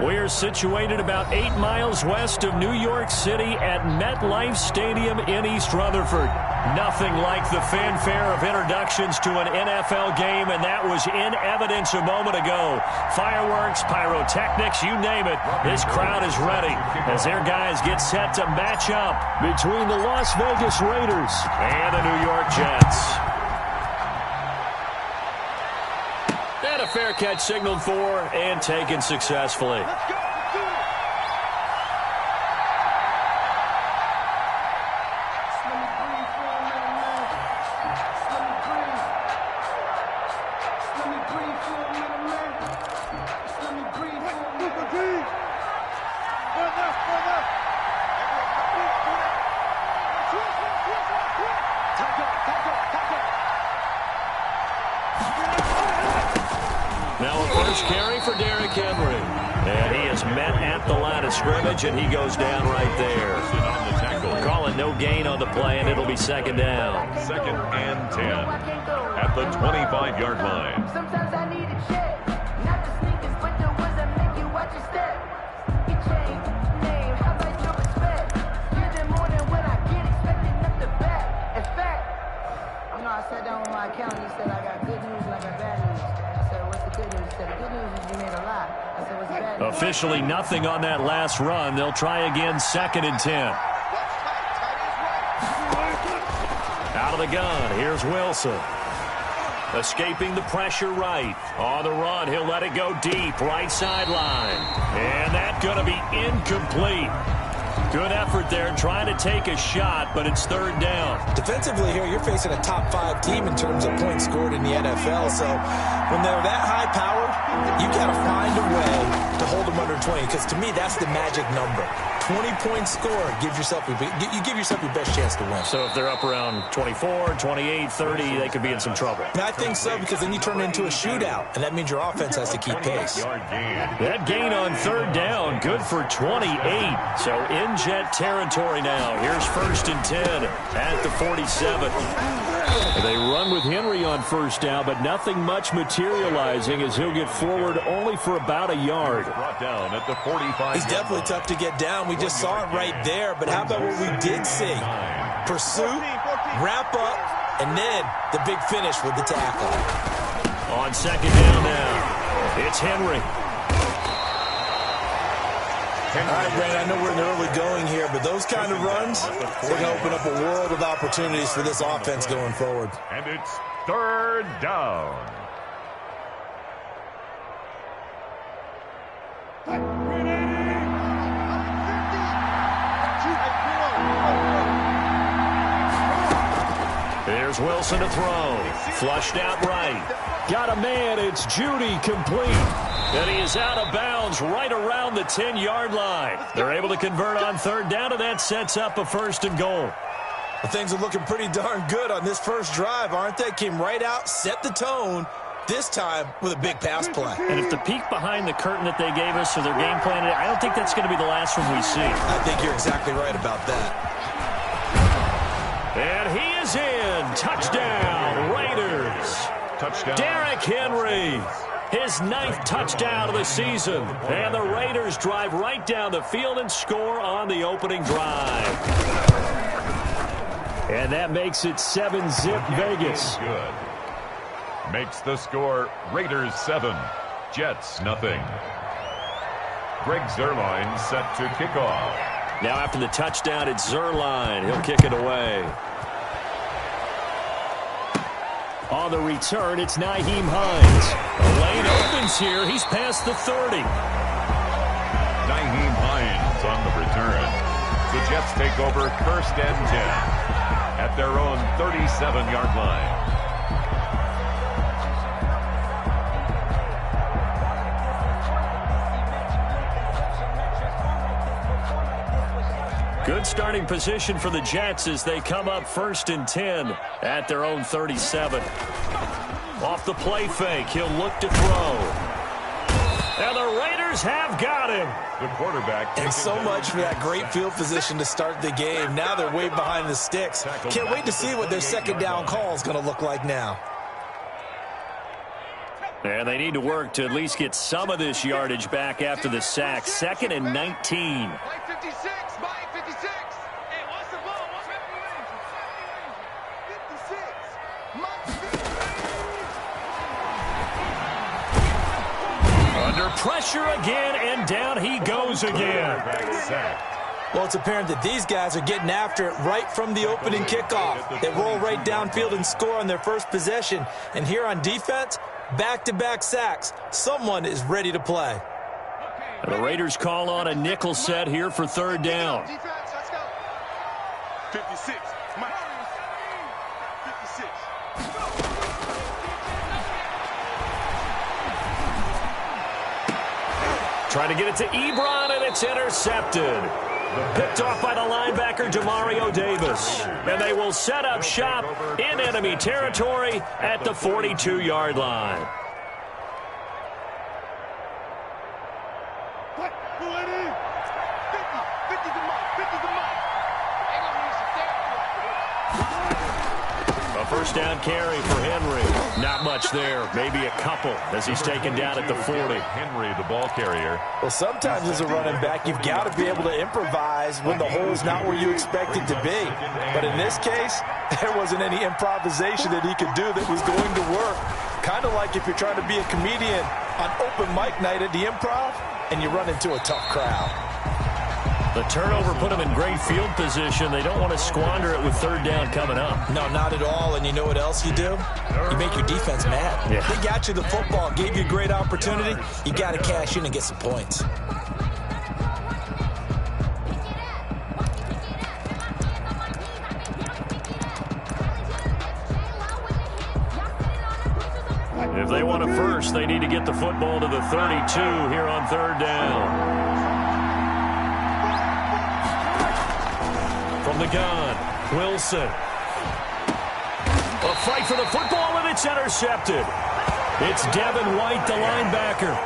We're situated about 8 miles west of New York City at MetLife Stadium in East Rutherford. Nothing like the fanfare of introductions to an NFL game, and that was in evidence a moment ago. Fireworks, pyrotechnics, you name it. This crowd is ready as their guys get set to match up between the Las Vegas Raiders and the New York Jets. And a fair catch signaled for and taken successfully. And he goes down right there. Calling no gain on the play, and it'll be second down. 2nd and 10 at the 25-yard line. Sometimes I need a check. Not the sneakers, but the ones that make you watch your step. You change name, how about your respect? You're the morning when I get expecting up the back. In fact, I sat down with my accountant. He said, I got good news and I got bad news. I said, what's the good news? He said, the good news is you made a lot. I said, what's the bad news? Officially nothing on that last run. They'll try again, 2nd and 10. Out of the gun, here's Wilson. Escaping the pressure right. On the run, he'll let it go deep, right sideline. And that's going to be incomplete. Good effort there, trying to take a shot, but it's 3rd down. Defensively here, you're facing a top 5 team in terms of points scored in the NFL. So when they're that high-powered, you got to find a way to hold them under 20, because to me, that's the magic number. 20-point score gives yourself you give yourself your best chance to win. So if they're up around 24, 28, 30, they could be in some trouble. And I think so, because then you turn it into a shootout, and that means your offense has to keep pace. That gain on 3rd down, good for 28. So in Jet territory now. Here's 1st and 10 at the 47. They run with Henry on 1st down, but nothing much materializing as he'll get forward only for about a yard. Brought down at the 45. He's definitely tough to get down. We just saw it right there, but how about what we did see? Pursuit, wrap up, and then the big finish with the tackle. On 2nd down now, it's Henry. All right, Brandon, I know we're in the early going here, but those kind of runs, they're going to open up a world of opportunities for this offense going forward. And it's 3rd down. There's Wilson to throw. Flushed out right. Got a man. It's Judy complete. And he is out of bounds right around the 10-yard line. They're able to convert on 3rd down, and that sets up a 1st and goal. Well, things are looking pretty darn good on this first drive, aren't they? Came right out, set the tone, this time with a big pass play. And if the peek behind the curtain that they gave us for their game plan, I don't think that's going to be the last one we see. I think you're exactly right about that. And he is in. Touchdown, Raiders. Touchdown. Derrick Henry. His 9th touchdown of the season. And the Raiders drive right down the field and score on the opening drive. And that makes it 7-zip Vegas. Good. Makes the score Raiders 7, Jets nothing. Greg Zuerlein set to kick off. Now after the touchdown, it's Zuerlein. He'll kick it away. On the return, it's Nyheim Hines. The lane opens here. He's past the 30. Nyheim Hines on the return. The Jets take over 1st and 10 at their own 37-yard line. Good starting position for the Jets as they come up 1st and 10 at their own 37. Off the play fake, he'll look to throw. And the Raiders have got him. The quarterback. And so much for that great field position to start the game. Now they're way behind the sticks. Can't wait to see what their 2nd down call is going to look like now. And they need to work to at least get some of this yardage back after the sack. 2nd and 19. Mike 56, Mike 56. Hey, what's the ball? What's the 56. Mike 56. Under pressure again, and down he goes again. Well, it's apparent that these guys are getting after it right from the opening kickoff. They roll right downfield and score on their first possession. And here on defense, back-to-back sacks. Someone is ready to play. The Raiders call on a nickel set here for 3rd down. Defense, let's go. 56, Mike 56. Trying to get it to Ebron, and it's intercepted. Picked off by the linebacker, Demario Davis. And they will set up shop in enemy territory at the 42-yard line. What? Who it is? 50 to Mike, 50 to Mike. Ain't gonna need some A first down carry for Henry. Not much there. Maybe a couple as he's taken down at the 40. Henry, the ball carrier. Well, sometimes as a running back, you've got to be able to improvise when the hole's not where you expect it to be. But in this case, there wasn't any improvisation that he could do that was going to work. Kind of like if you're trying to be a comedian on open mic night at the Improv and you run into a tough crowd. The turnover put them in great field position. They don't want to squander it with 3rd down coming up. No, not at all. And you know what else you do? You make your defense mad. Yeah. They got you the football, gave you a great opportunity. You got to cash in and get some points. If they want a first, they need to get the football to the 32 here on 3rd down. From the gun, Wilson. A fight for the football, and it's intercepted. It's Devin White, the linebacker.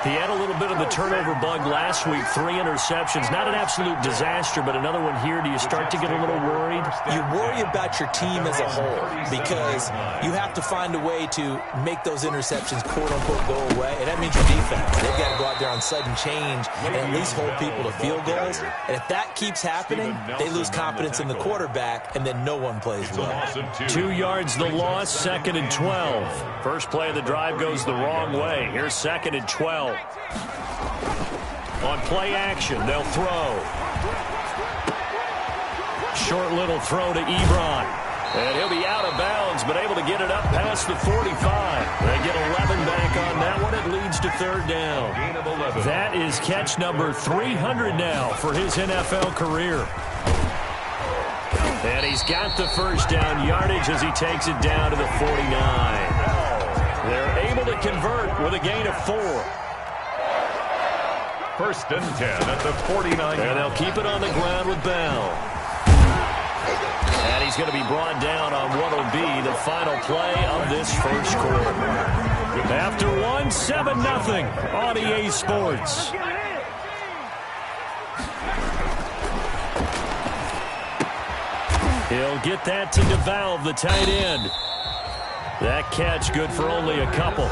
He had a little bit of the turnover bug last week, 3 interceptions. Not an absolute disaster, but another one here. Do you start to get a little worried? You worry about your team as a whole because you have to find a way to make those interceptions, quote-unquote, go away, and that means your defense. They've got to go out there on sudden change and at least hold people to field goals. And if that keeps happening, they lose confidence in the quarterback, and then no one plays well. 2 yards the loss, 2nd and 12. First play of the drive goes the wrong way. Here's 2nd and 12. On play action, they'll throw. Short little throw to Ebron. And he'll be out of bounds, but able to get it up past the 45. They get 11 back on that one. It leads to 3rd down. That is catch number 300 now for his NFL career. And he's got the first down yardage as he takes it down to the 49. They're able to convert with a gain of 4. 1st and 10 at the 49. And they'll keep it on the ground with Bell. And he's going to be brought down on what will be the final play of this first quarter. After 1, 7-0 on EA Sports. He'll get that to DeValve, the tight end. That catch good for only a couple.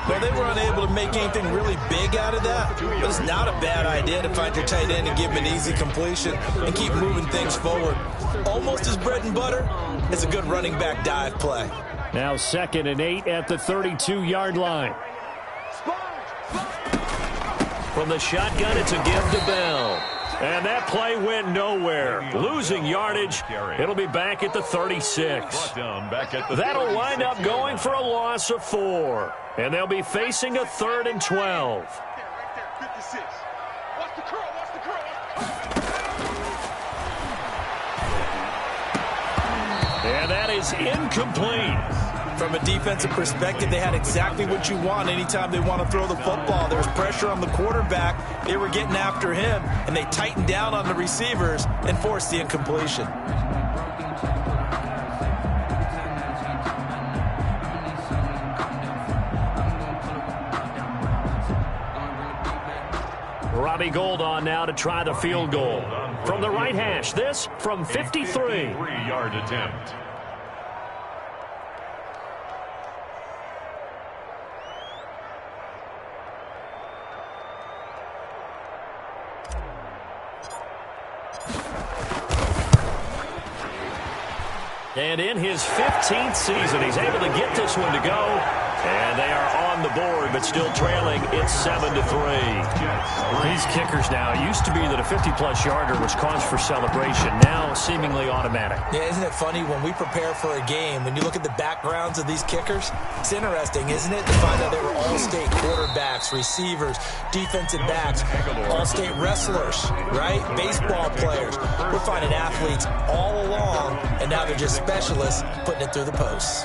Well, they were unable to make anything really big out of that. But it's not a bad idea to find your tight end and give him an easy completion and keep moving things forward. Almost as bread and butter as a good running back dive play. Now 2nd and 8 at the 32-yard line. From the shotgun, it's a give to Bell. And that play went nowhere. Losing yardage. It'll be back at the 36. That'll wind up going for a loss of 4. And they'll be facing a 3rd and 12. And that is incomplete. From a defensive perspective, they had exactly what you want anytime they want to throw the football. There's pressure on the quarterback. They were getting after him, and they tightened down on the receivers and forced the incompletion. Robbie Gould on now to try the field goal. From the right hash, this from 53. 53-yard attempt. And in his 15th season, he's able to get this one to go. And they are on the board, but still trailing. It's 7-3. These kickers now, it used to be that a 50-plus yarder was cause for celebration. Now, seemingly automatic. Yeah, isn't it funny when we prepare for a game, when you look at the backgrounds of these kickers, it's interesting, isn't it, to find out they were all-state quarterbacks, receivers, defensive backs, all-state wrestlers, right? Baseball players. We're finding athletes all along, and now they're just specialists putting it through the posts.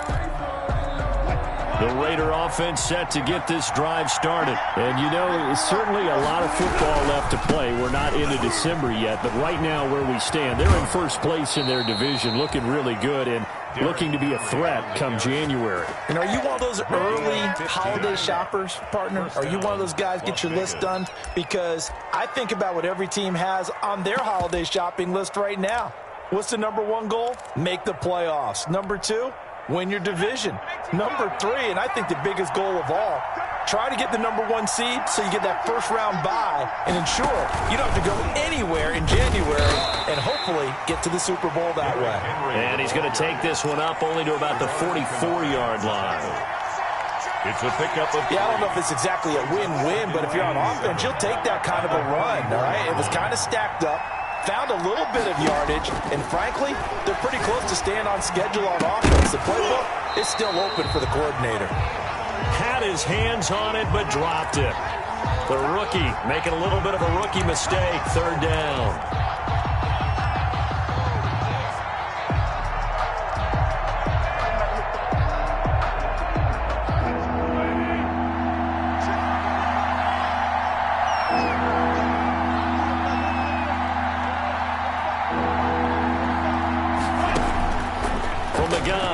The Raider offense set to get this drive started. And, you know, certainly a lot of football left to play. We're not into December yet, but right now where we stand, they're in first place in their division, looking really good and looking to be a threat come January. And are you one of those early holiday shoppers, partner? Are you one of those guys get your list done? Because I think about what every team has on their holiday shopping list right now. What's the number one goal? Make the playoffs. Number two? Win your division. Number three, and I think the biggest goal of all, try to get the number one seed so you get that first round bye and ensure you don't have to go anywhere in January and hopefully get to the Super Bowl that way. And he's going to take this one up only to about the 44-yard line. It's a pickup of... Yeah, I don't know if it's exactly a win-win, but if you're on offense, you'll take that kind of a run, all right? It was kind of stacked up. Found a little bit of yardage, and frankly, they're pretty close to staying on schedule on offense. The playbook is still open for the coordinator. Had his hands on it, but dropped it. The rookie making a little bit of a rookie mistake, third down.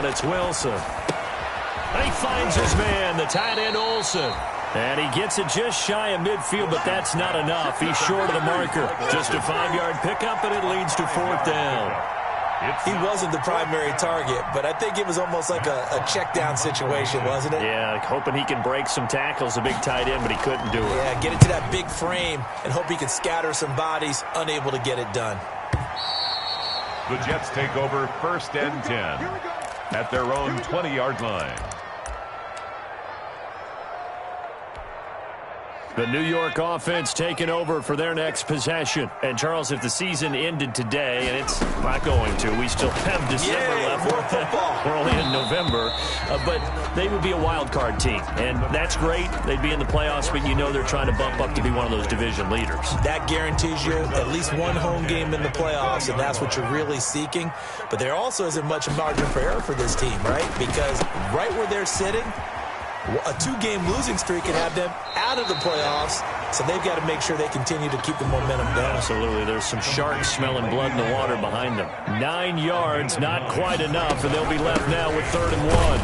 It's Wilson. He finds his man, the tight end Olsen. And he gets it just shy of midfield, but that's not enough. He's short of the marker. Just a 5-yard pickup, and it leads to fourth down. He wasn't the primary target, but I think it was almost like a check down situation, wasn't it? Yeah, hoping he can break some tackles, a big tight end, but he couldn't do it. Yeah, get it to that big frame and hope he can scatter some bodies, unable to get it done. The Jets take over first and 10. At their own 20-yard line. The New York offense taking over for their next possession. And, Charles, if the season ended today, and it's not going to, we still have December left. More football. We're only in November. But they would be a wild card team. And that's great. They'd be in the playoffs, but you know they're trying to bump up to be one of those division leaders. That guarantees you at least one home game in the playoffs, and that's what you're really seeking. But there also isn't much margin for error for this team, right? Because right where they're sitting, a 2-game losing streak can have them out of the playoffs, so they've got to make sure they continue to keep the momentum down. Absolutely. There's some sharks smelling blood in the water behind them. 9 yards, not quite enough, and they'll be left now with 3rd and 1.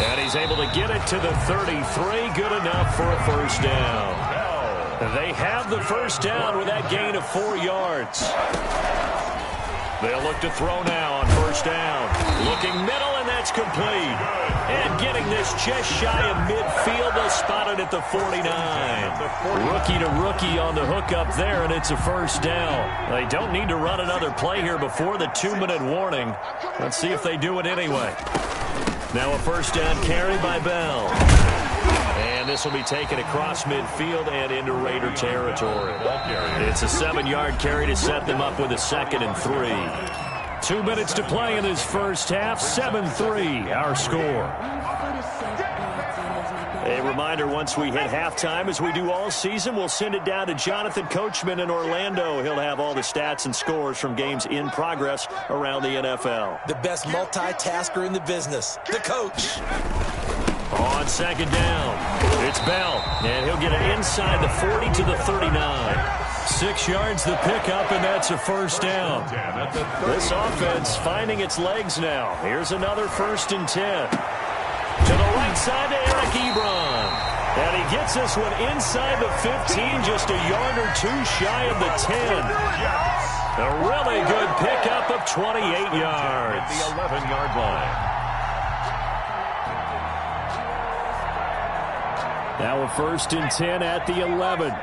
And he's able to get it to the 33. Good enough for a first down. They have the first down with that gain of 4 yards. They'll look to throw now on first down. Looking middle, and that's complete. And getting this just shy of midfield. They'll spot it at the 49. Rookie to rookie on the hook up there, and it's a first down. They don't need to run another play here before the 2-minute warning. Let's see if they do it anyway. Now a first down carry by Bell. And this will be taken across midfield and into Raider territory. It's a 7-yard carry to set them up with a 2nd and 3. 2 minutes to play in this first half. 7-3, our score. A reminder, once we hit halftime, as we do all season, we'll send it down to Jonathan Coachman in Orlando. He'll have all the stats and scores from games in progress around the NFL. The best multitasker in the business, the coach. On 2nd down, it's Bell, and he'll get it inside the 40 to the 39. 6 yards the pickup, and that's a first down. This offense finding its legs now. Here's another 1st and 10. To the right side to Eric Ebron. And he gets this one inside the 15, just a yard or two shy of the 10. A really good pickup of 28 yards. The 11-yard line. Now a 1st and 10 at the 11.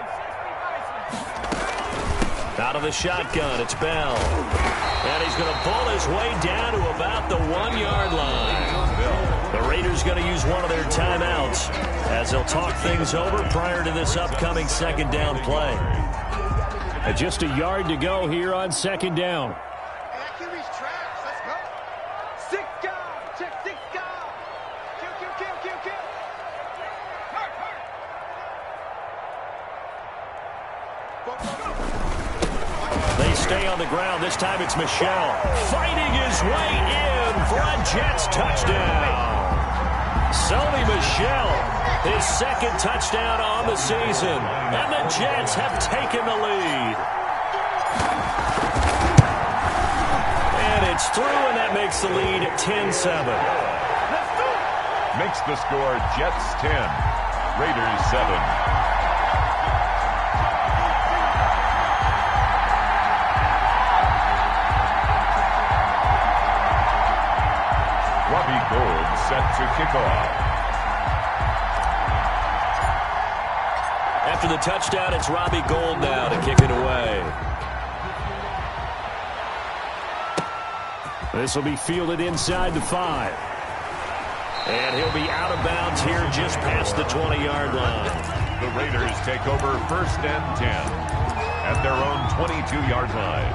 Out of the shotgun, it's Bell. And he's going to pull his way down to about the 1-yard line. The Raiders going to use one of their timeouts as they'll talk things over prior to this upcoming second down play. And just a yard to go here on second down. They stay on the ground. This time it's Michel fighting his way in for a Jets touchdown. Sony Michel, his second touchdown on the season. And the Jets have taken the lead. And it's through, and that makes the lead 10-7. Makes the score Jets 10, Raiders 7. Robbie Gould set to kick off. After the touchdown, it's Robbie Gould now to kick it away. This will be fielded inside the 5. And he'll be out of bounds here just past the 20-yard line. The Raiders take over 1st and 10 at their own 22-yard line.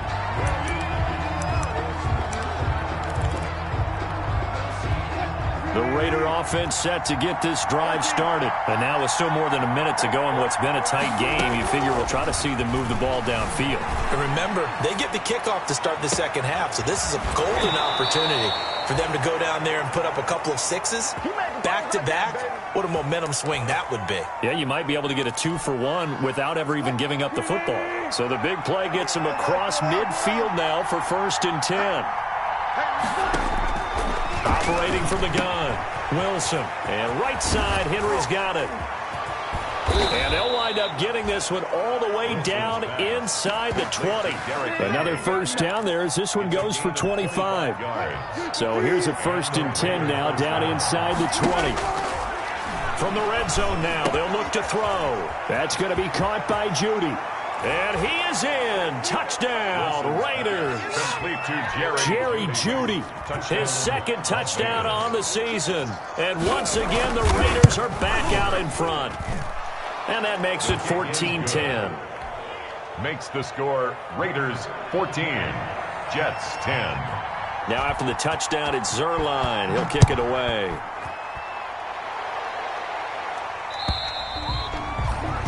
The Raider offense set to get this drive started. And now with still more than a minute to go in what's been a tight game, you figure we'll try to see them move the ball downfield. And remember, they get the kickoff to start the second half, so this is a golden opportunity for them to go down there and put up a couple of sixes back-to-back. What a momentum swing that would be. Yeah, you might be able to get a 2-for-1 without ever even giving up the football. So the big play gets them across midfield now for 1st and 10. Operating from the gun, Wilson. And right side, Henry's got it. And they'll wind up getting this one all the way down inside the 20. Another first down there as this one goes for 25. So here's a 1st and 10 now down inside the 20. From the red zone now, they'll look to throw. That's going to be caught by Judy. And he is in. Touchdown, Raiders. Complete to Jerry Judy, his second touchdown on the season. And once again, the Raiders are back out in front. And that makes it 14-10. Makes the score Raiders 14, Jets 10. Now after the touchdown, it's Zerline. He'll kick it away.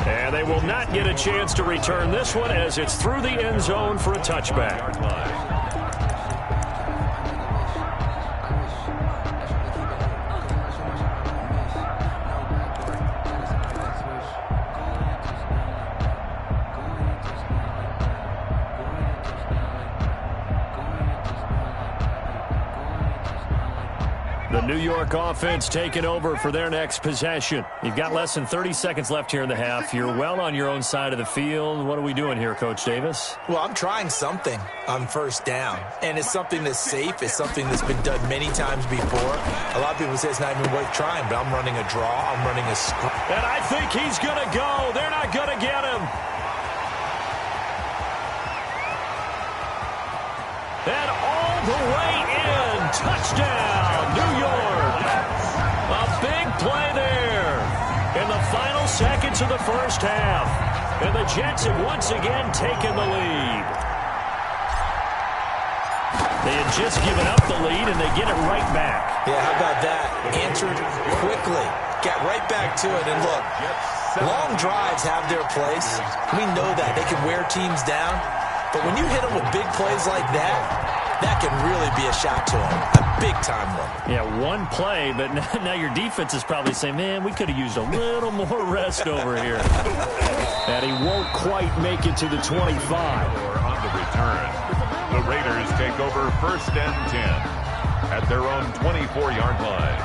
And they will not get a chance to return this one as it's through the end zone for a touchback. The New York offense taking over for their next possession. You've got less than 30 seconds left here in the half. You're well on your own side of the field. What are we doing here, Coach Davis? Well, I'm trying something on 1st down, and it's something that's safe. It's something that's been done many times before. A lot of people say it's not even worth trying, but I'm running a draw. I'm running a screen. And I think he's going to go. They're not going to get him. And all the way in. Touchdown, New York. A big play there in the final seconds of the first half. And the Jets have once again taken the lead. They had just given up the lead, and they get it right back. Yeah, how about that? Answered quickly. Got right back to it. And look, long drives have their place. We know that. They can wear teams down. But when you hit them with big plays like that, that can really be a shot to them. A big-time one. Yeah, one play, but now your defense is probably saying, man, we could have used a little more rest over here. And he won't quite make it to the 25. On the return, the Raiders take over 1st and 10 at their own 24-yard line.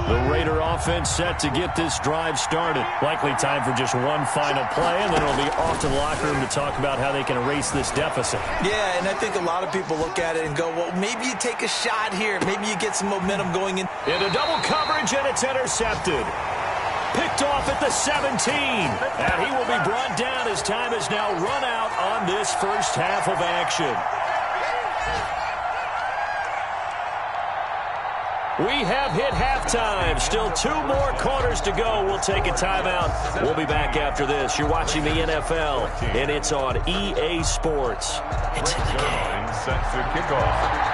The Raider offense set to get this drive started. Likely time for just one final play, and then it'll be off to the locker room to talk about how they can erase this deficit. Yeah, and I think a lot of people look at it and go, well, maybe you take a shot here. Maybe you get some momentum going in. Into double coverage, and it's intercepted. Picked off at the 17. And he will be brought down as time has now run out on this first half of action. We have hit halftime. Still 2 more quarters to go. We'll take a timeout. We'll be back after this. You're watching the NFL, and it's on EA Sports. It's in the game. Set to kickoff.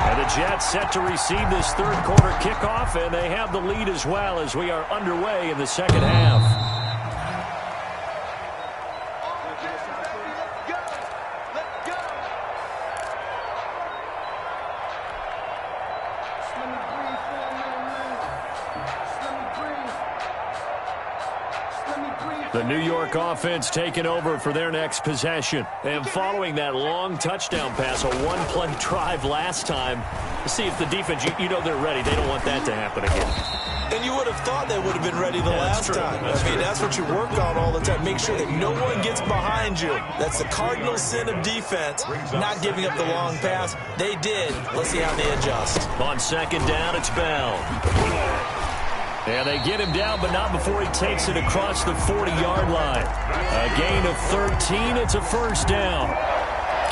And the Jets set to receive this third quarter kickoff, and they have the lead as well as we are underway in the second half. The New York offense taking over for their next possession. And following that long touchdown pass, a one-play drive last time, to see if the defense, you know they're ready. They don't want that to happen again. And you would have thought they would have been ready the last time. That's what you work on all the time. Make sure that no one gets behind you. That's the cardinal sin of defense, not giving up the long pass. They did. Let's see how they adjust. On second down, it's Bell. And they get him down, but not before he takes it across the 40-yard line. A gain of 13. It's a first down.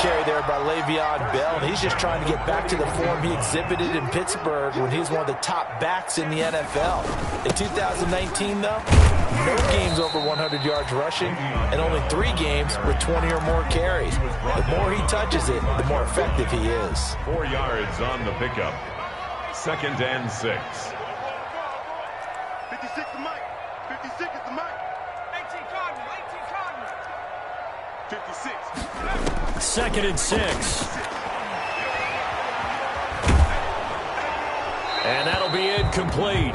Carry there by Le'Veon Bell, and he's just trying to get back to the form he exhibited in Pittsburgh when he was one of the top backs in the NFL. In 2019, though, no games over 100 yards rushing, and only 3 games with 20 or more carries. The more he touches it, the more effective he is. 4 yards on the pickup. 2nd and 6. 56 the mic. 56 is the mic. 18 Cardinal. 18 Cardinal. 56. 2nd and 6. And that'll be incomplete.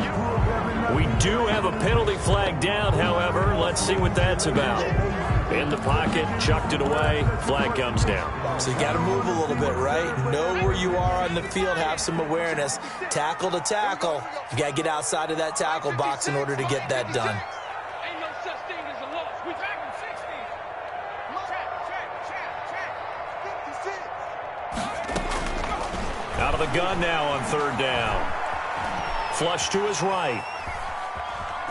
We do have a penalty flag down, however. Let's see what that's about. In the pocket, chucked it away, flag comes down. So you got to move a little bit, right? Know where you are on the field, have some awareness. Tackle to tackle. You got to get outside of that tackle box in order to get that done. Ain't no such thing as a loss. We back in 60. Check. 56. Out of the gun now on 3rd down. Flush to his right.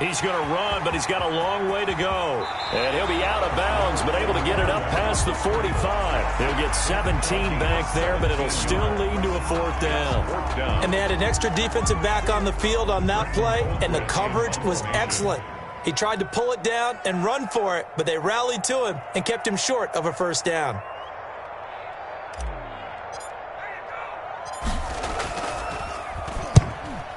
He's going to run, but he's got a long way to go. And he'll be out of bounds, but able to get it up past the 45. He'll get 17 back there, but it'll still lead to a 4th down. And they had an extra defensive back on the field on that play, and the coverage was excellent. He tried to pull it down and run for it, but they rallied to him and kept him short of a 1st down.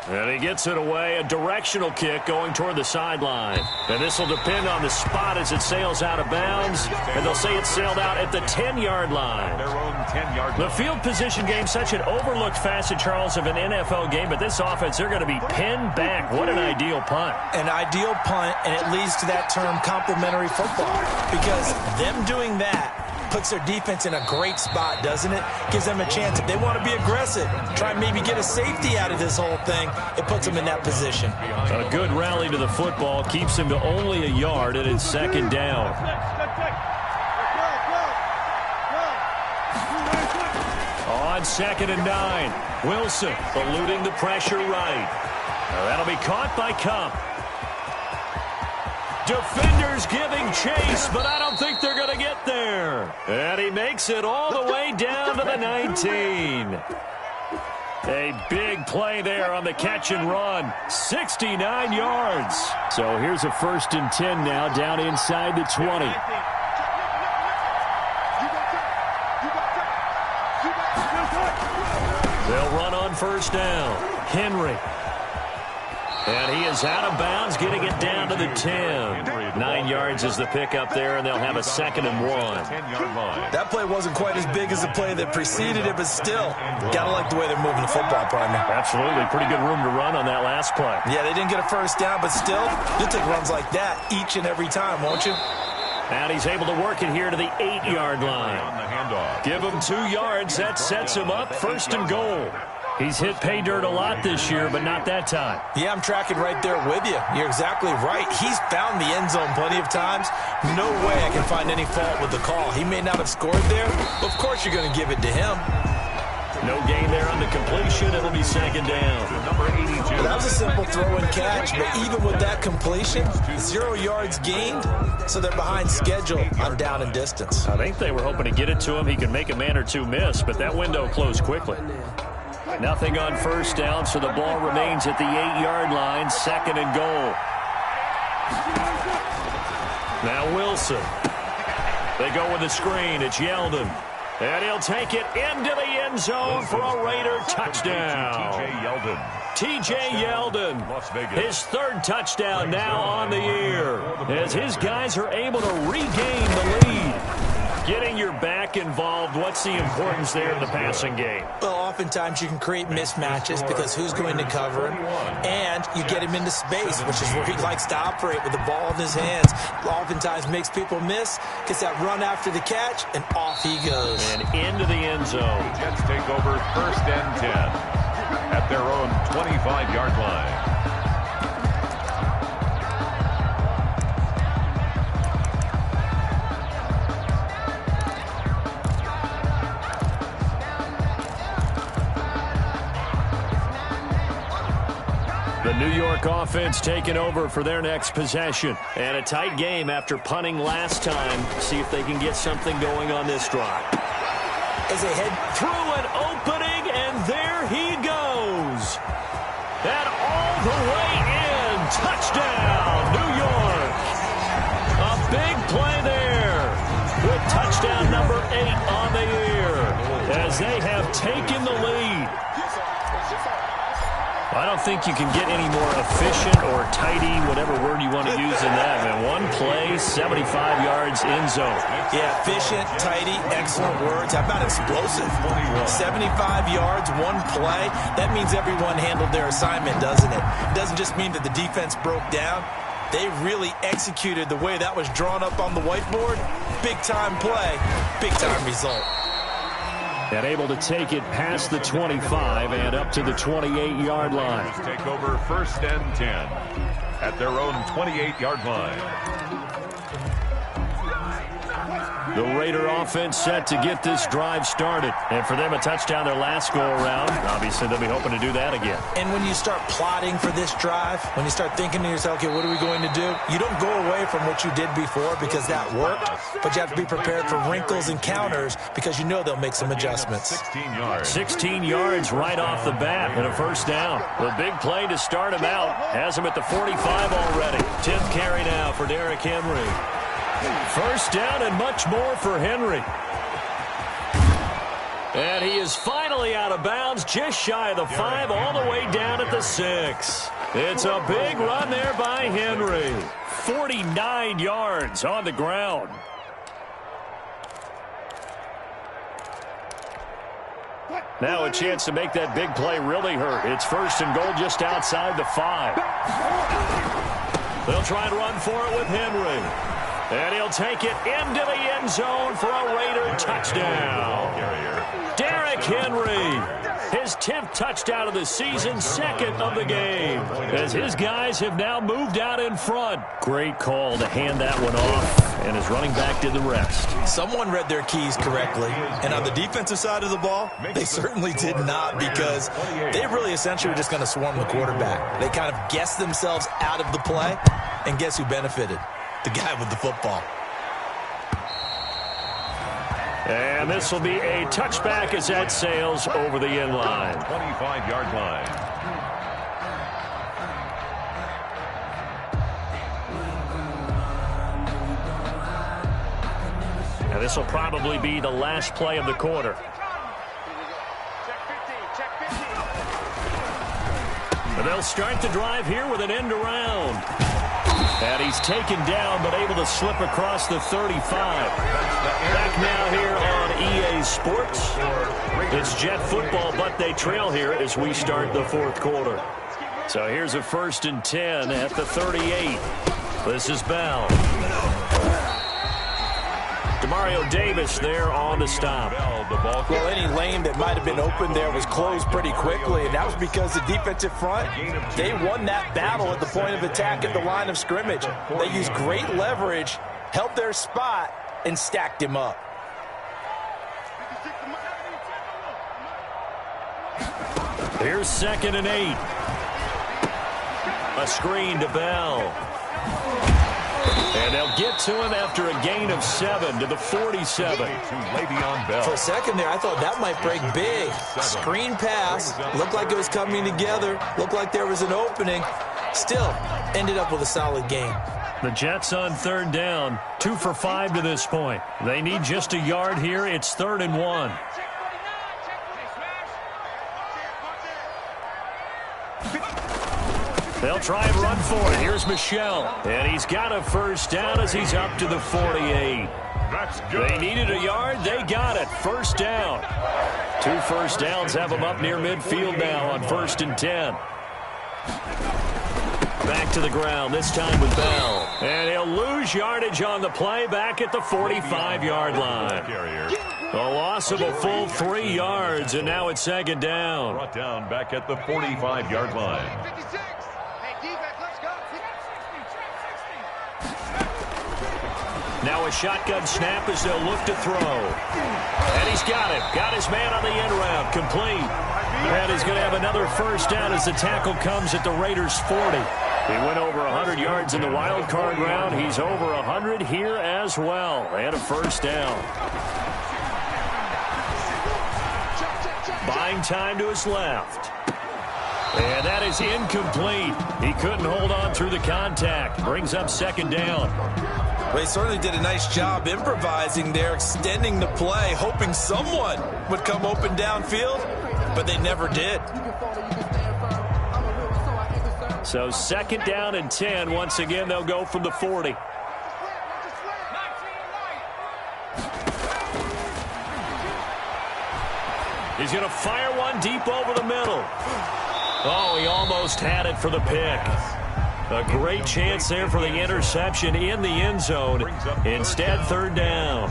And he gets it away, a directional kick going toward the sideline. And this will depend on the spot as it sails out of bounds. And they'll say it sailed out at the 10-yard line. Their own 10-yard line. The field position game, such an overlooked facet, Charles, of an NFL game. But this offense, they're going to be pinned back. What an ideal punt. An ideal punt, and it leads to that term complementary football. Because them doing that puts their defense in a great spot, doesn't it? Gives them a chance. If they want to be aggressive, try and maybe get a safety out of this whole thing, it puts them in that position. A good rally to the football keeps him to only a yard. It is 2nd down. On 2nd and 9, Wilson eluding the pressure right. Now that'll be caught by Cup. Defenders giving chase, but I don't think they're going to get there. And he makes it all the way down to the 19. A big play there on the catch and run. 69 yards. So here's a 1st and 10 now, down inside the 20. They'll run on 1st down. Henry. And he is out of bounds, getting it down to the 10. 9 yards is the pickup there, and they'll have a 2nd and 1. 10-yard line. That play wasn't quite as big as the play that preceded it, but still, got to like the way they're moving the football, partner. Absolutely. Pretty good room to run on that last play. Yeah, they didn't get a 1st down, but still, you'll take runs like that each and every time, won't you? And he's able to work it here to the 8-yard line. On the handoff. Give him 2 yards. That sets him up 1st and goal. He's hit pay dirt a lot this year, but not that time. Yeah, I'm tracking right there with you. You're exactly right. He's found the end zone plenty of times. No way I can find any fault with the call. He may not have scored there, but of course you're going to give it to him. No gain there on the completion. It'll be second down. Number 82. Well, that was a simple throw and catch, but even with that completion, 0 yards gained, so they're behind schedule on down and distance. I think they were hoping to get it to him. He could make a man or two miss, but that window closed quickly. Nothing on first down, so the ball remains at the 8-yard line, second and goal. Now Wilson. They go with the screen. It's Yeldon. And he'll take it into the end zone for a Raider touchdown. T.J. Yeldon. T.J. Yeldon, Las Vegas. his third touchdown now on the year, as his guys are able to regain the lead. Getting your back involved, what's the importance there in the passing game? Well, oftentimes you can create mismatches because who's going to cover him, and you get him into space, which is where he likes to operate with the ball in his hands. Oftentimes makes people miss, gets that run after the catch, and off he goes. And into the end zone. Jets take over first and 10 at their own 25-yard line. The New York offense taking over for their next possession. And a tight game after punting last time. See if they can get something going on this drive. As they head Through an opening, and there he goes. And all the way in. Touchdown, New York. A big play there with touchdown number 8 on the year as they have taken the lead. I don't think you can get any more efficient or tidy, whatever word you want to use in that. Man, one play, 75 yards in zone. Yeah, efficient, tidy, excellent words. How about explosive? 75 yards, one play. That means everyone handled their assignment, doesn't it? It doesn't just mean that the defense broke down. They really executed the way that was drawn up on the whiteboard. Big-time play, big-time result. And able to take it past the 25 and up to the 28-yard line. Jets take over first and 10 at their own 28-yard line. The Raider offense set to get this drive started. And for them, a touchdown their last go-around. Obviously, they'll be hoping to do that again. And when you start plotting for this drive, when you start thinking to yourself, okay, what are we going to do? You don't go away from what you did before because that worked, but you have to be prepared for wrinkles and counters because you know they'll make some adjustments. 16 yards. 16 yards right off the bat and a first down. The big play to start him out. Has him at the 45 already. 10th carry now for Derrick Henry. First down and much more for Henry. And he is finally out of bounds, just shy of the 5, all the way down at the 6. It's a big run there by Henry. 49 yards on the ground. Now a chance to make that big play really hurt. It's first and goal just outside the 5. They'll try and run for it with Henry. And he'll take it into the end zone for a Raider touchdown. Derrick Henry, his 10th touchdown of the season, second of the game, as his guys have now moved out in front. Great call to hand that one off, and his running back did the rest. Someone read their keys correctly, and on the defensive side of the ball, they certainly did not because they really essentially were just going to swarm the quarterback. They kind of guessed themselves out of the play, and guess who benefited? The guy with the football. And this will be a touchback as that sails over the end line. 25-yard line. And this will probably be the last play of the quarter. And they'll start the drive here with an end around. And he's taken down, but able to slip across the 35. Back now here on EA Sports. It's Jet football, but they trail here as we start the fourth quarter. So here's a first and 10 at the 38. This is Bell. Demario Davis there on the stop. Well, any lane that might have been open there was closed pretty quickly, and that was because the defensive front, they won that battle at the point of attack at the line of scrimmage. They used great leverage, held their spot, and stacked him up. Here's 2nd and 8. A screen to Bell. And they'll get to him after a gain of 7 to the 47. For a second there, I thought that might break big. Screen pass. Looked like it was coming together. Looked like there was an opening. Still, ended up with a solid game. The Jets on 3rd down. 2 for 5 to this point. They need just a yard here. It's 3rd and 1. They'll try and run for it. Here's Michel. And he's got a first down as he's up to the 48. They needed a yard. They got it. First down. 2 first downs have them up near midfield now on 1st and 10. Back to the ground, this time with Bell. And he'll lose yardage on the play back at the 45-yard line. A loss of a full 3 yards, and now it's 2nd down. Brought down back at the 45-yard line. Now a shotgun snap as they'll look to throw. And he's got it. Got his man on the end route. Complete. And he's going to have another first down as the tackle comes at the Raiders' 40. He went over 100 yards in the wild card round. He's over 100 here as well. And a first down. Buying time to his left. And that is incomplete. He couldn't hold on through the contact. Brings up 2nd down. Well, he certainly did a nice job improvising there, extending the play, hoping someone would come open downfield, but they never did. So 2nd down and 10. Once again, they'll go from the 40. He's going to fire one deep over the middle. Oh, he almost had it for the pick. A great chance there for the interception in the end zone. Instead, 3rd down.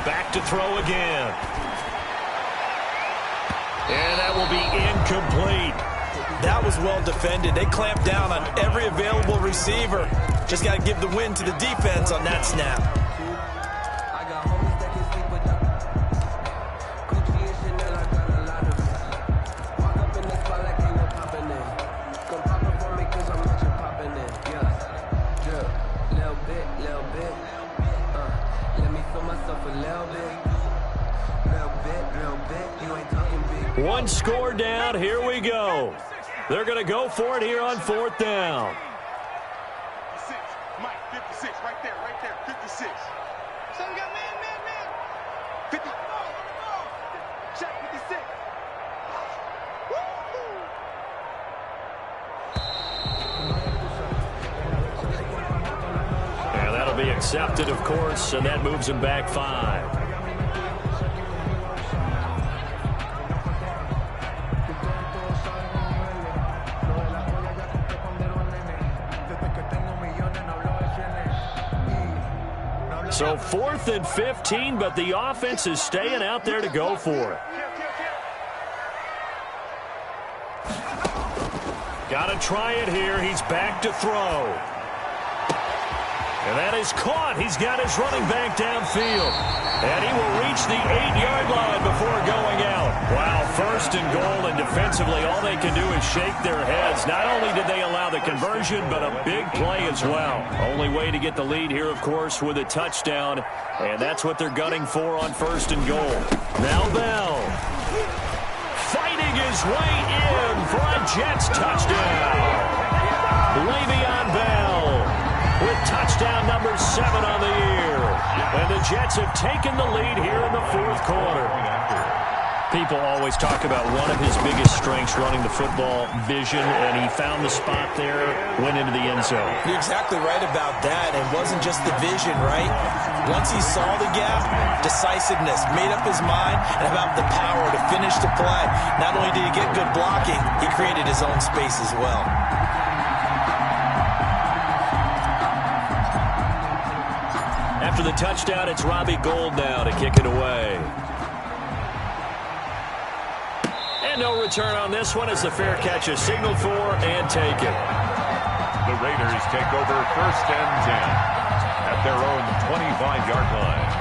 Back to throw again. And that will be incomplete. That was well defended. They clamped down on every available receiver. Just got to give the win to the defense on that snap. One score down. Here we go. They're going to go for it here on 4th down. 56. Mike, 56. Right there. 56. So we got man. 50. Check 56. And that'll be accepted, of course, and that moves him back 5. So 4th and 15, but the offense is staying out there to go for it. Got to try it here. He's back to throw. And that is caught. He's got his running back downfield. And he will reach the 8-yard line before going out. Wow, 1st and goal, and defensively all they can do is shake their heads. Not only did they allow the conversion, but a big play as well. Only way to get the lead here, of course, with a touchdown. And that's what they're gunning for on 1st and goal. Now Bell. Fighting his way in for a Jets touchdown. Le'Veon Bell with touchdown number 7 on the year. And the Jets have taken the lead here in the 4th quarter. People always talk about one of his biggest strengths running the football, vision, and he found the spot there, went into the end zone. You're exactly right about that. It wasn't just the vision, right? Once he saw the gap, decisiveness, made up his mind, and about the power to finish the play. Not only did he get good blocking, he created his own space as well. After the touchdown, it's Robbie Gould now to kick it away. And no return on this one as the fair catch is signaled for and taken. The Raiders take over 1st and 10 at their own 25-yard line.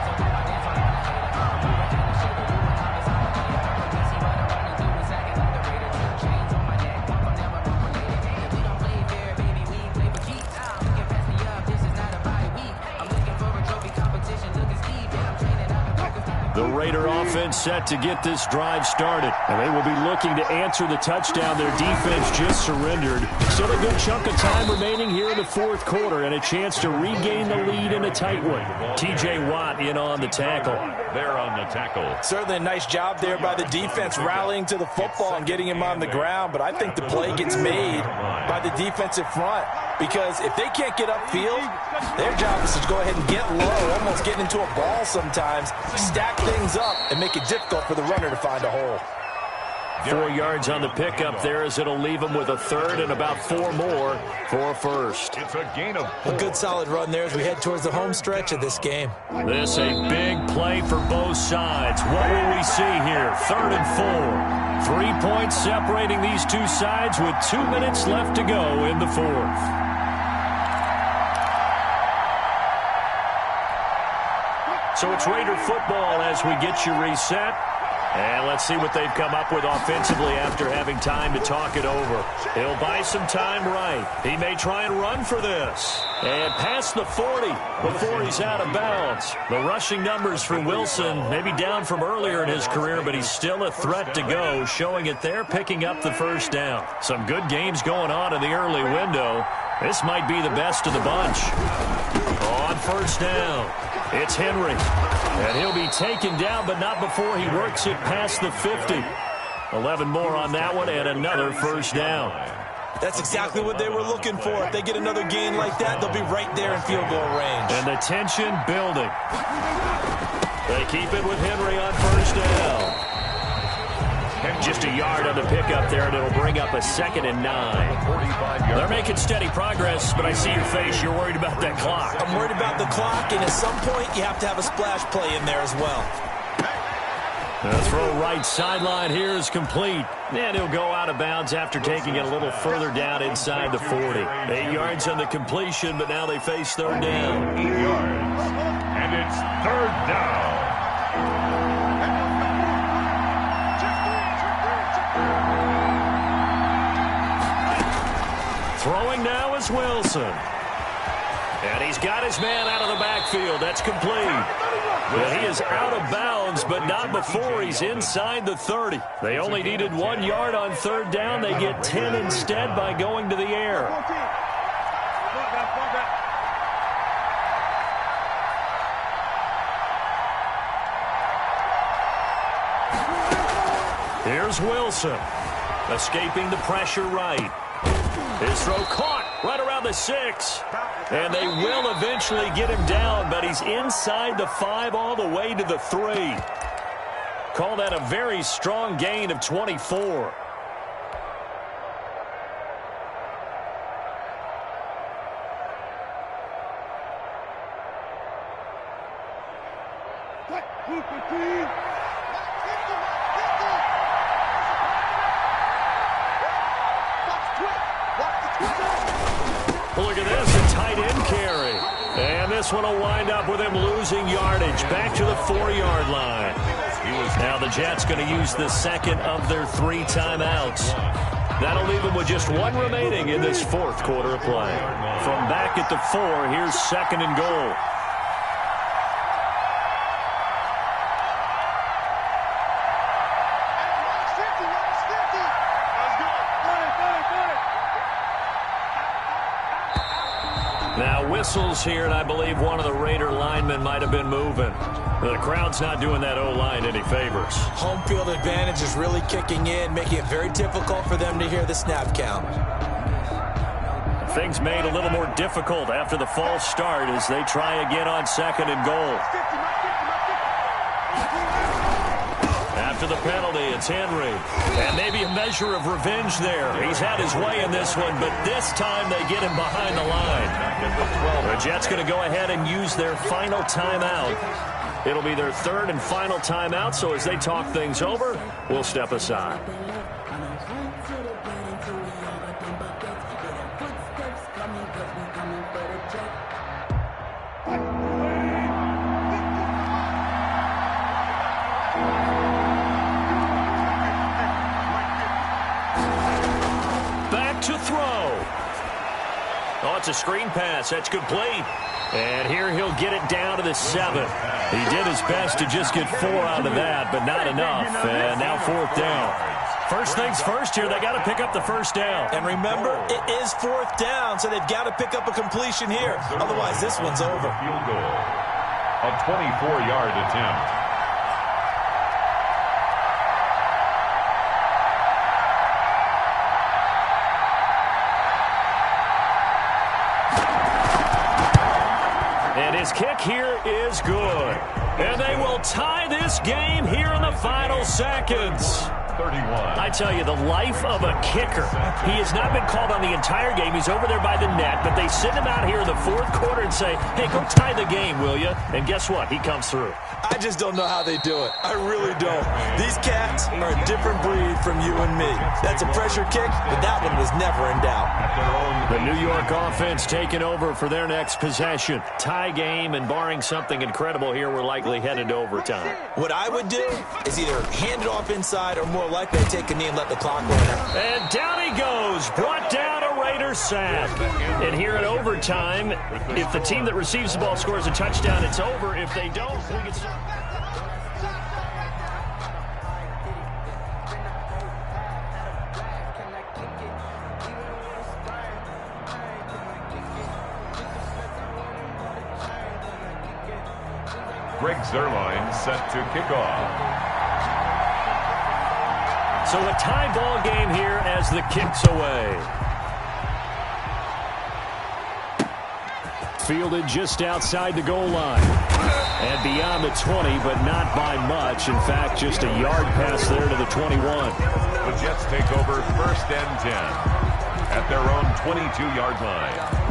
The Raider offense set to get this drive started. And they will be looking to answer the touchdown their defense just surrendered. Still a good chunk of time remaining here in the 4th quarter and a chance to regain the lead in a tight one. T.J. Watt in on the tackle. They're on the tackle. Certainly a nice job there by the defense rallying to the football and getting him on the ground. But I think the play gets made by the defensive front. Because if they can't get upfield, their job is to go ahead and get low, almost get into a ball sometimes, stack things up, and make it difficult for the runner to find a hole. 4 yards on the pickup there as it'll leave him with a third and about 4 more for a first. It's a gain of 4. A good solid run there as we head towards the home stretch of this game. This a big play for both sides. What will we see here? 3rd and 4. 3 points separating these two sides with 2 minutes left to go in the 4th. So it's Raider football as we get you reset. And let's see what they've come up with offensively after having time to talk it over. He'll buy some time right. He may try and run for this. And past the 40 before he's out of bounds. The rushing numbers for Wilson maybe down from earlier in his career, but he's still a threat to go, showing it there, picking up the first down. Some good games going on in the early window. This might be the best of the bunch. On first down, it's Henry. And he'll be taken down, but not before he works it past the 50. 11 more on that one and another first down. That's exactly what they were looking for. If they get another gain like that, they'll be right there in field goal range. And the tension building. They keep it with Henry on first down. Just a yard on the pickup there, and it'll bring up a 2nd and 9. They're making steady progress, but I see your face. You're worried about that clock. I'm worried about the clock, and at some point, you have to have a splash play in there as well. The throw right sideline here is complete. And he'll go out of bounds after taking it a little further down inside the 40. 8 yards on the completion, but now they face 3rd down. 8 yards. And it's 3rd down. Throwing now is Wilson. And he's got his man out of the backfield. That's complete. Well, he is out of bounds, but not before he's inside the 30. They only needed 1 yard on 3rd down. They get 10 instead by going to the air. Here's Wilson. Escaping the pressure right. His throw caught right around the 6. And they will eventually get him down, but he's inside the 5 all the way to the 3. Call that a very strong gain of 24. Look at this, a tight end carry. And this one will wind up with him losing yardage back to the 4-yard line. Now the Jets going to use the 2nd of their 3 timeouts. That'll leave them with just 1 remaining in this 4th quarter of play. From back at the 4, here's 2nd and goal. whistles here, and I believe one of the Raider linemen might have been moving. The crowd's not doing that O-line any favors. Home field advantage is really kicking in, making it very difficult for them to hear the snap count. Things made a little more difficult after the false start as they try again on 2nd and goal. After the penalty, it's Henry. And maybe a measure of revenge there. He's had his way in this one, but this time they get him behind the line. The Jets going to go ahead and use their final timeout. It'll be their 3rd and final timeout, so as they talk things over, we'll step aside. To throw. Oh, it's a screen pass. That's complete. And here he'll get it down to the 7. He did his best to just get 4 out of that, but not enough. And now 4th down. First things first here, they got to pick up the 1st down. And remember, it is 4th down, so they've got to pick up a completion here. Otherwise, this one's over. Field goal. A 24-yard attempt. And his kick here is good. And they will tie this game here in the final seconds. 31. I tell you, the life of a kicker. He has not been called on the entire game. He's over there by the net, but they send him out here in the 4th quarter and say, hey, go tie the game, will you? And guess what? He comes through. I just don't know how they do it. I really don't. These cats are a different breed from you and me. That's a pressure kick, but that one was never in doubt. The New York offense taking over for their next possession. Tie game, and barring something incredible here, we're likely headed to overtime. What I would do is either hand it off inside or more likely take a knee and let the clock run out. And down he goes. Brought down a Raider sack. And here in overtime, if the team that receives the ball scores a touchdown, it's over. If they don't, we get started. Greg Zerline set to kick off. So a tie ball game here as the kick's away. Fielded just outside the goal line. And beyond the 20, but not by much. In fact, just a yard pass there to the 21. The Jets take over 1st and 10 at their own 22-yard line.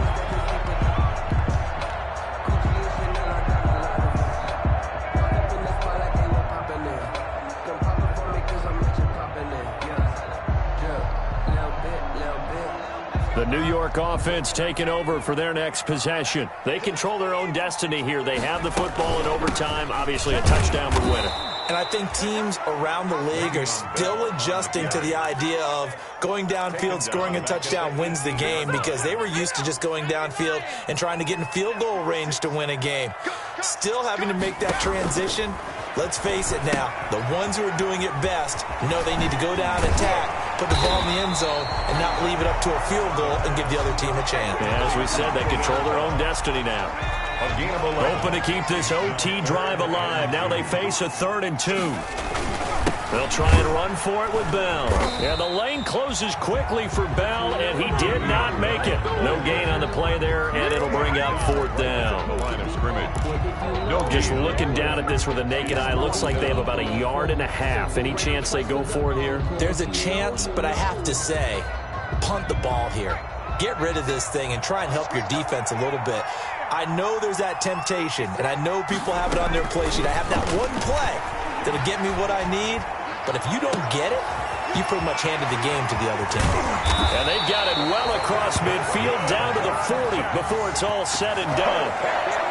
The New York offense taking over for their next possession. They control their own destiny here. They have the football in overtime. Obviously, a touchdown would win it. And I think teams around the league are still adjusting to the idea of going downfield, scoring a touchdown wins the game, because they were used to just going downfield and trying to get in field goal range to win a game. Still having to make that transition. Let's face it now, the ones who are doing it best know they need to go down, attack, put the ball in the end zone, and not leave it up to a field goal and give the other team a chance. Yeah, as we said, they control their own destiny now. Hoping to keep this OT drive alive. Now they face a 3rd and 2. They'll try and run for it with Bell. And the lane closes quickly for Bell, and he did not make it. No gain on the play there, and it'll bring out 4th down. The line of scrimmage. Just looking down at this with a naked eye, looks like they have about 1.5 yards. Any chance they go for it here? There's a chance, but I have to say, punt the ball here. Get rid of this thing and try and help your defense a little bit. I know there's that temptation, and I know people have it on their play sheet. I have that one play that'll get me what I need, but if you don't get it, you pretty much handed the game to the other team. And they've got it well across midfield, down to the 40 before it's all said and done.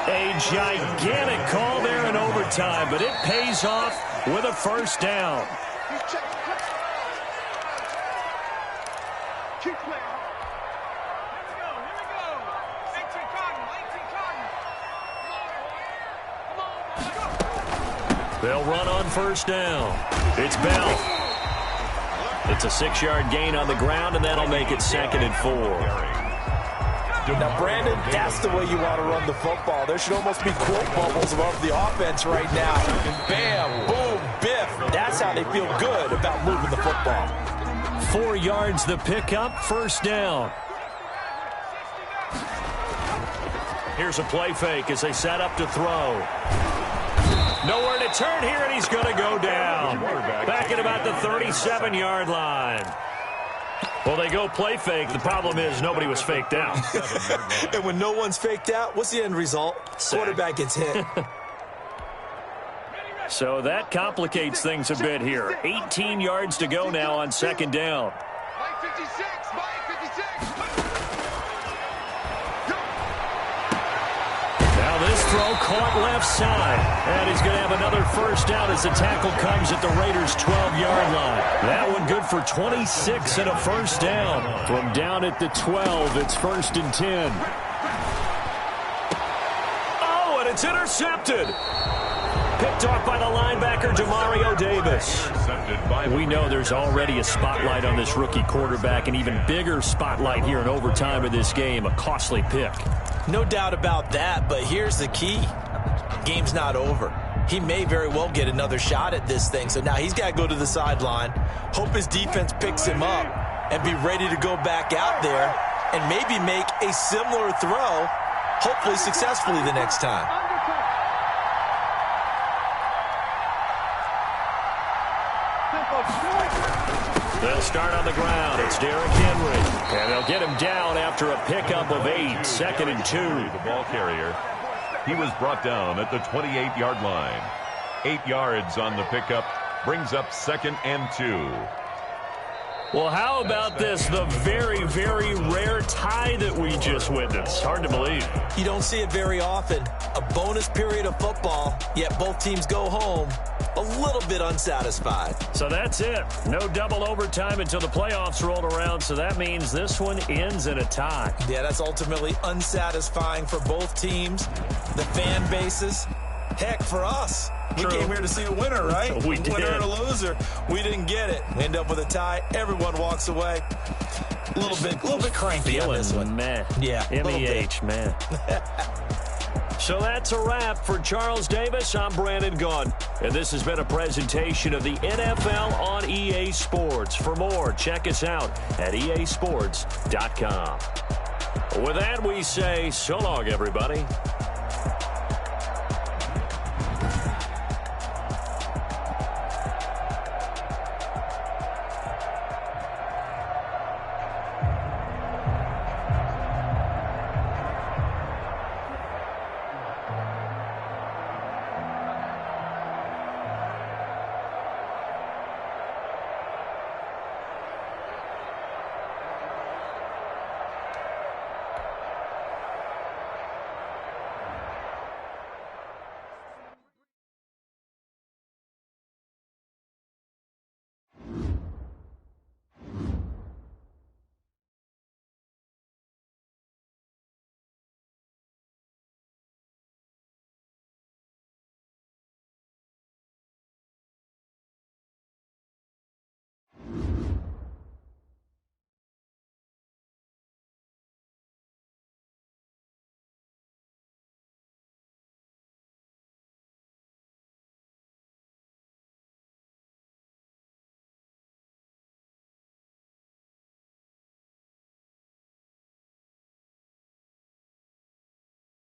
A gigantic call there in overtime, but it pays off with a 1st down. Keep playing. They'll run on 1st down. It's Bell. It's a 6-yard gain on the ground, and that'll make it 2nd and 4. Now, Brandon, that's the way you want to run the football. There should almost be quote bubbles above the offense right now. Bam, boom, biff. That's how they feel good about moving the football. 4 yards the pickup, first down. Here's a play fake as they set up to throw. Nowhere to turn here, and he's going to go down. Back at about the 37-yard line. Well, they go play fake. The problem is nobody was faked out. And when no one's faked out, what's the end result? Quarterback gets hit. So that complicates things a bit here. 18 yards to go now on second down. Mike 56, Mike 56. Now this throw caught left side. And he's going to have another first down as the tackle comes at the Raiders' 12-yard line. That one good for 26 and a first down. From down at the 12, it's 1st and 10. Oh, and it's intercepted. Picked off by the linebacker, Demario Davis. We know there's already a spotlight on this rookie quarterback, an even bigger spotlight here in overtime of this game, a costly pick. No doubt about that, but here's the key. Game's not over. He may very well get another shot at this thing, so now he's got to go to the sideline, hope his defense picks him up, and be ready to go back out there and maybe make a similar throw, hopefully successfully the next time. They'll start on the ground. It's Derrick Henry. And they'll get him down after a pickup of 8, 2nd and 2. The ball carrier. He was brought down at the 28-yard line. 8 yards on the pickup. Brings up 2nd and 2. Well, how about this? The very, very rare tie that we just witnessed. Hard to believe. You don't see it very often. A bonus period of football, yet both teams go home a little bit unsatisfied. So that's it. No double overtime until the playoffs rolled around, so that means this one ends in a tie. Yeah, that's ultimately unsatisfying for both teams, the fan bases. Heck, for us. True. We came here to see a winner, right? We did. Winner and a loser. We didn't get it. We end up with a tie. Everyone walks away. A little bit cranky on this one. Meh. Yeah, MEH, man. So that's a wrap for Charles Davis. I'm Brandon Gunn, and this has been a presentation of the NFL on EA Sports. For more, check us out at easports.com. With that, we say so long, everybody.